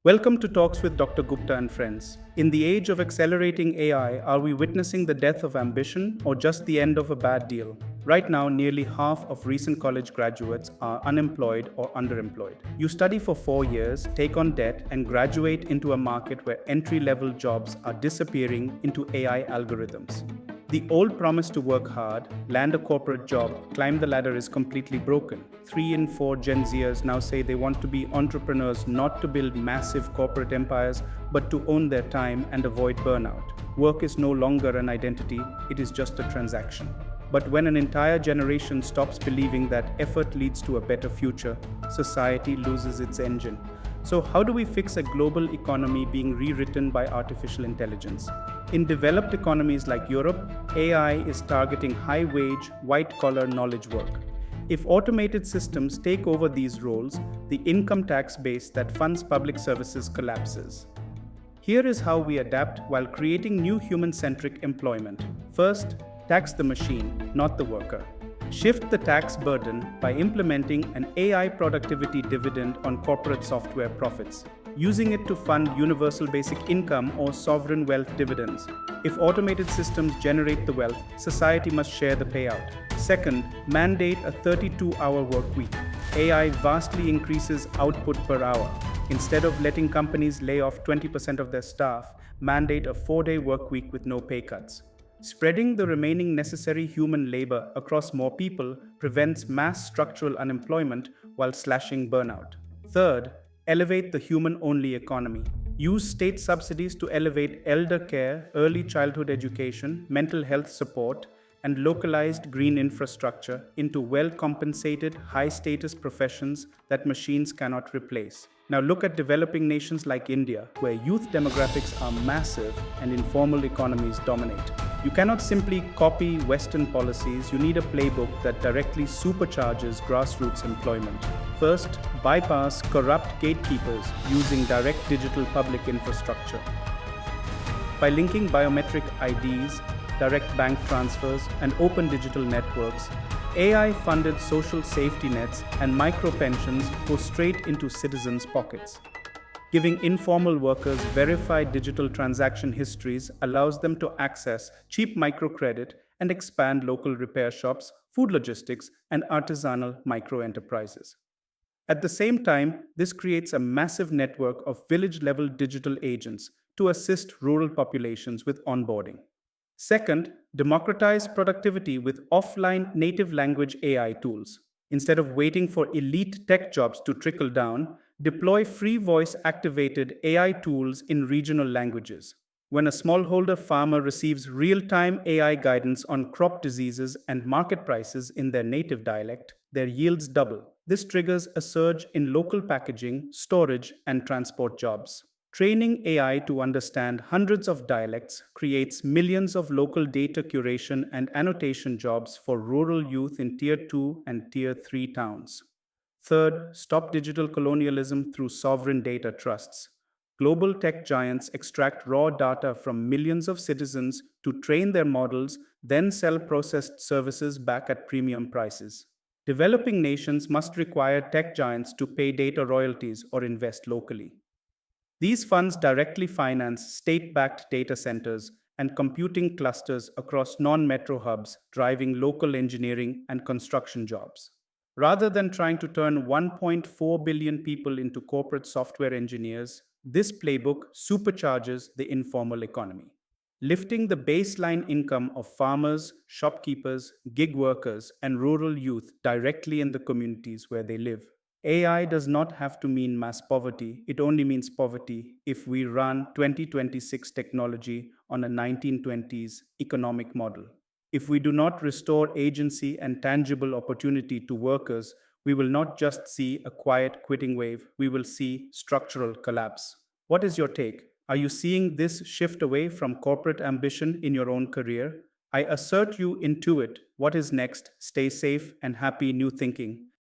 Welcome to Talks with Dr. Gupta and friends. In the age of accelerating AI, are we witnessing the death of ambition or just the end of a bad deal? Right now, nearly half of recent college graduates are unemployed or underemployed. You study for 4 years, take on debt, and graduate into a market where entry level jobs are disappearing into AI algorithms. The old promise to work hard, land a corporate job, climb the ladder is completely broken. 3 in 4 Gen Zers now say they want to be entrepreneurs not to build massive corporate empires, but to own their time and avoid burnout. Work is no longer an identity, it is just a transaction. But when an entire generation stops believing that effort leads to a better future, society loses its engine. So, how do we fix a global economy being rewritten by artificial intelligence? In developed economies like Europe, AI is targeting high wage, white collar knowledge work. If automated systems take over these roles, the income tax base that funds public services collapses. Here is how we adapt while creating new human centric employment. First, tax the machine, not the worker. Shift the tax burden by implementing an AI productivity dividend on corporate software profits, using it to fund universal basic income or sovereign wealth dividends. If automated systems generate the wealth, society must share the payout. Second, mandate a 32-hour work week. AI vastly increases output per hour. Instead of letting companies lay off 20% of their staff, mandate a 4-day work week with no pay cuts. Spreading the remaining necessary human labor across more people prevents mass structural unemployment while slashing burnout. Third, elevate the human only economy. Use state subsidies to elevate elder care, early childhood education, mental health support, and localized green infrastructure into well compensated, high status professions that machines cannot replace. Now look at developing nations like India, where youth demographics are massive and informal economies dominate. You cannot simply copy Western policies, you need a playbook that directly supercharges grassroots employment. First, bypass corrupt gatekeepers using direct digital public infrastructure. By linking biometric IDs, direct bank transfers, and open digital networks, AI-funded social safety nets and micro-pensions go straight into citizens' pockets. Giving informal workers verified digital transaction histories allows them to access cheap microcredit and expand local repair shops, food logistics, and artisanal micro-enterprises. At the same time, this creates a massive network of village level digital agents to assist rural populations with onboarding. Second, democratize productivity with offline native language AI tools. Instead of waiting for elite tech jobs to trickle down, deploy free voice activated AI tools in regional languages. When a smallholder farmer receives real time AI guidance on crop diseases and market prices in their native dialect, their yields double. This triggers a surge in local packaging, storage, and transport jobs. Training AI to understand hundreds of dialects creates millions of local data curation and annotation jobs for rural youth in Tier 2 and Tier 3 towns. Third, stop digital colonialism through sovereign data trusts. Global tech giants extract raw data from millions of citizens to train their models, then sell processed services back at premium prices. Developing nations must require tech giants to pay data royalties or invest locally. These funds directly finance state backed data centers and computing clusters across non metro hubs, driving local engineering and construction jobs. Rather than trying to turn 1.4 billion people into corporate software engineers, this playbook supercharges the informal economy, lifting the baseline income of farmers, shopkeepers, gig workers, and rural youth directly in the communities where they live. AI does not have to mean mass poverty, it only means poverty if we run 2026 technology on a 1920s economic model. If we do not restore agency and tangible opportunity to workers, we will not just see a quiet quitting wave, we will see structural collapse. What is your take? Are you seeing this shift away from corporate ambition in your own career? I assert you intuit what is next. Stay safe and happy new thinking.